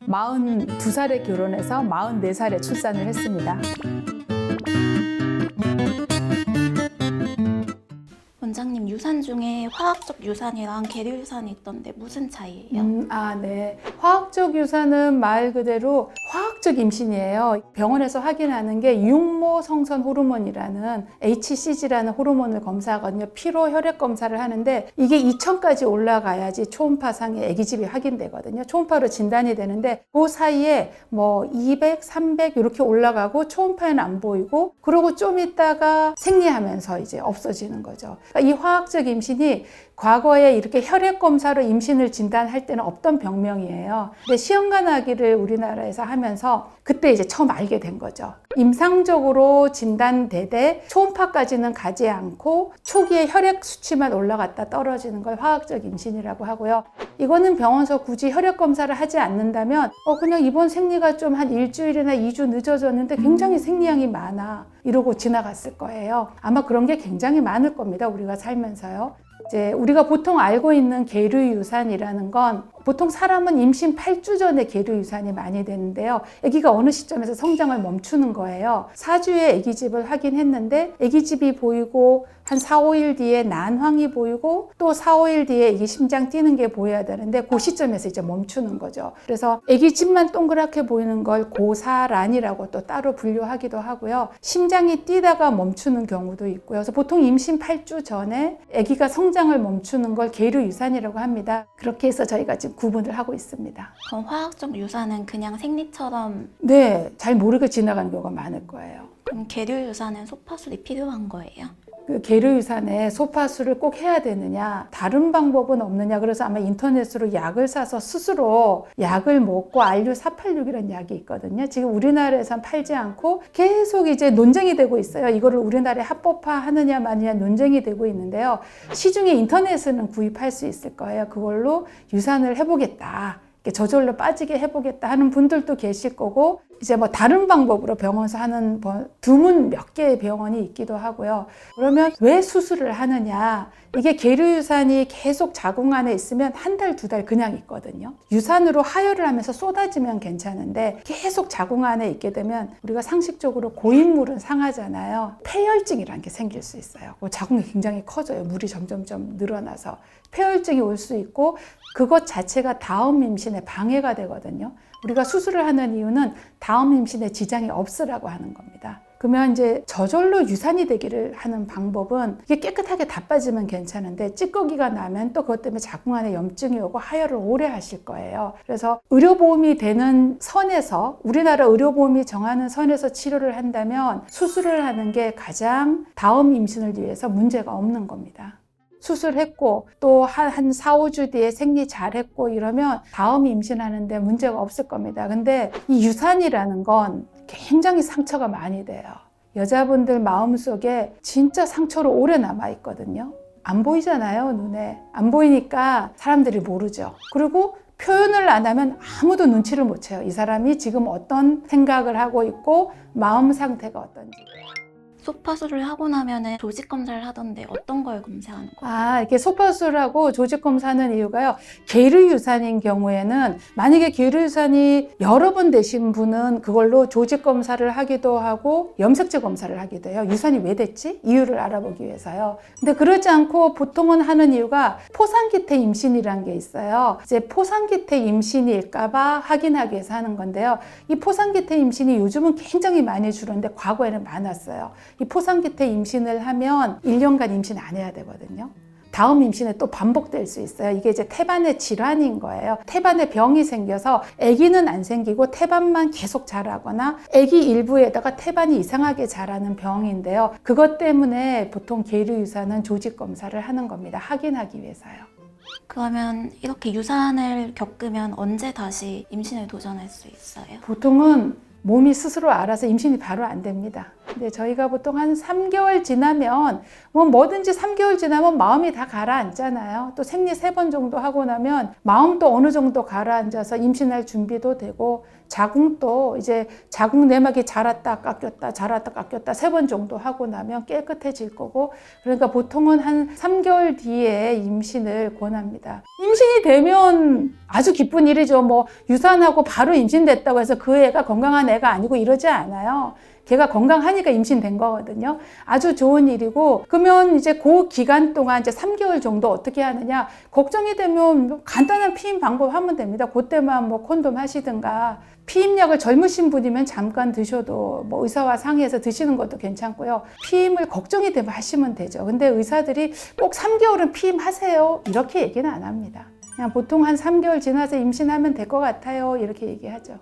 42살에 결혼해서 44살에 출산을 했습니다. 원장님, 유산 중에 화학적 유산이랑 계류 유산이 있던데 무슨 차이예요? 네. 화학적 유산은 말 그대로 화학적 임신이에요. 병원에서 확인하는 게 육모 성선 호르몬이라는 HCG라는 호르몬을 검사하거든요. 피로 혈액 검사를 하는데 이게 2000까지 올라가야지 초음파상의 아기집이 확인되거든요. 초음파로 진단이 되는데 그 사이에 200, 300 이렇게 올라가고 초음파에는 안 보이고 그러고 좀 있다가 생리하면서 이제 없어지는 거죠. 이 화학적 임신이 과거에 이렇게 혈액 검사로 임신을 진단할 때는 없던 병명이에요. 근데 시험관하기를 우리나라에서 하면서 그때 이제 처음 알게 된 거죠. 임상적으로 진단되되 초음파까지는 가지 않고 초기에 혈액 수치만 올라갔다 떨어지는 걸 화학적 임신이라고 하고요. 이거는 병원에서 굳이 혈액 검사를 하지 않는다면 그냥 이번 생리가 좀 한 일주일이나 2주 늦어졌는데 굉장히 생리량이 많아 이러고 지나갔을 거예요. 아마 그런 게 굉장히 많을 겁니다. 우리가 살면서요. 이제 우리가 보통 알고 있는 계류 유산이라는 건 보통 사람은 임신 8주 전에 계류 유산이 많이 되는데요. 아기가 어느 시점에서 성장을 멈추는 거예요. 4주에 아기집을 확인했는데 아기집이 보이고 한 4, 5일 뒤에 난황이 보이고 또 4, 5일 뒤에 아기 심장 뛰는 게 보여야 되는데 그 시점에서 이제 멈추는 거죠. 그래서 아기집만 동그랗게 보이는 걸 고사란이라고 또 따로 분류하기도 하고요. 심장이 뛰다가 멈추는 경우도 있고요. 그래서 보통 임신 8주 전에 아기가 성장을 멈추는 걸 계류 유산이라고 합니다. 그렇게 해서 저희가 지금 구분을 하고 있습니다. 그럼 화학적 유산은 그냥 생리처럼? 네, 잘 모르게 지나가는 경우가 많을 거예요. 그럼 계류 유산은 소파술이 필요한 거예요? 그 계류 유산에 소파술을 꼭 해야 되느냐, 다른 방법은 없느냐. 그래서 아마 인터넷으로 약을 사서 스스로 약을 먹고 RU486이라는 약이 있거든요. 지금 우리나라에선 팔지 않고 계속 이제 논쟁이 되고 있어요. 이거를 우리나라에 합법화하느냐 마느냐 논쟁이 되고 있는데요. 시중에 인터넷에는 구입할 수 있을 거예요. 그걸로 유산을 해보겠다, 저절로 빠지게 해보겠다 하는 분들도 계실 거고, 이제 다른 방법으로 병원에서 하는 드문 몇 개의 병원이 있기도 하고요. 그러면 왜 수술을 하느냐? 이게 계류 유산이 계속 자궁 안에 있으면 한 달, 2달 그냥 있거든요. 유산으로 하혈을 하면서 쏟아지면 괜찮은데 계속 자궁 안에 있게 되면 우리가 상식적으로 고인물은 상하잖아요. 폐혈증이라는 게 생길 수 있어요. 자궁이 굉장히 커져요. 물이 점점점 늘어나서 폐혈증이 올 수 있고, 그것 자체가 다음 임신에 방해가 되거든요. 우리가 수술을 하는 이유는 다음 임신에 지장이 없으라고 하는 겁니다. 그러면 이제 저절로 유산이 되기를 하는 방법은 이게 깨끗하게 다 빠지면 괜찮은데 찌꺼기가 나면 또 그것 때문에 자궁 안에 염증이 오고 하혈을 오래 하실 거예요. 그래서 의료보험이 되는 선에서, 우리나라 의료보험이 정하는 선에서 치료를 한다면 수술을 하는 게 가장 다음 임신을 위해서 문제가 없는 겁니다. 수술했고 또 한 4, 5주 뒤에 생리 잘했고 이러면 다음 임신하는데 문제가 없을 겁니다. 근데 이 유산이라는 건 굉장히 상처가 많이 돼요. 여자분들 마음속에 진짜 상처로 오래 남아있거든요. 안 보이잖아요, 눈에. 안 보이니까 사람들이 모르죠. 그리고 표현을 안 하면 아무도 눈치를 못 채요. 이 사람이 지금 어떤 생각을 하고 있고 마음 상태가 어떤지. 소파술을 하고 나면은 조직 검사를 하던데 어떤 걸 검사하는 거예요? 이렇게 소파술하고 조직 검사하는 이유가요. 계류 유산인 경우에는, 만약에 계류 유산이 여러 번 되신 분은 그걸로 조직 검사를 하기도 하고 염색체 검사를 하기도 해요. 유산이 왜 됐지? 이유를 알아보기 위해서요. 근데 그러지 않고 보통은 하는 이유가 포상기태 임신이라는 게 있어요. 이제 포상기태 임신일까봐 확인하기 위해서 하는 건데요. 이 포상기태 임신이 요즘은 굉장히 많이 줄었는데 과거에는 많았어요. 이 포상기태 임신을 하면 1년간 임신 안 해야 되거든요. 다음 임신에 또 반복될 수 있어요. 이게 이제 태반의 질환인 거예요. 태반에 병이 생겨서 아기는 안 생기고 태반만 계속 자라거나 아기 일부에다가 태반이 이상하게 자라는 병인데요. 그것 때문에 보통 계류 유산은 조직 검사를 하는 겁니다. 확인하기 위해서요. 그러면 이렇게 유산을 겪으면 언제 다시 임신을 도전할 수 있어요? 보통은 몸이 스스로 알아서 임신이 바로 안 됩니다. 근데 저희가 보통 한 3개월 지나면 뭐든지 3개월 지나면 마음이 다 가라앉잖아요. 또 생리 3번 정도 하고 나면 마음도 어느 정도 가라앉아서 임신할 준비도 되고 자궁도 이제 자궁 내막이 자랐다 깎였다 자랐다 깎였다 3번 정도 하고 나면 깨끗해질 거고 그러니까 보통은 한 3개월 뒤에 임신을 권합니다. 임신이 되면 아주 기쁜 일이죠. 뭐 유산하고 바로 임신됐다고 해서 그 애가 건강한 애가 아니고 이러지 않아요. 걔가 건강하니까 임신된 거거든요. 아주 좋은 일이고 그러면 이제 그 기간 동안 이제 3개월 정도 어떻게 하느냐 걱정이 되면 간단한 피임 방법 하면 됩니다. 그때만 뭐 콘돔 하시든가 피임약을 젊으신 분이면 잠깐 드셔도 뭐 의사와 상의해서 드시는 것도 괜찮고요. 피임을 걱정이 되면 하시면 되죠. 근데 의사들이 꼭 3개월은 피임하세요 이렇게 얘기는 안 합니다. 그냥 보통 한 3개월 지나서 임신하면 될 것 같아요 이렇게 얘기하죠.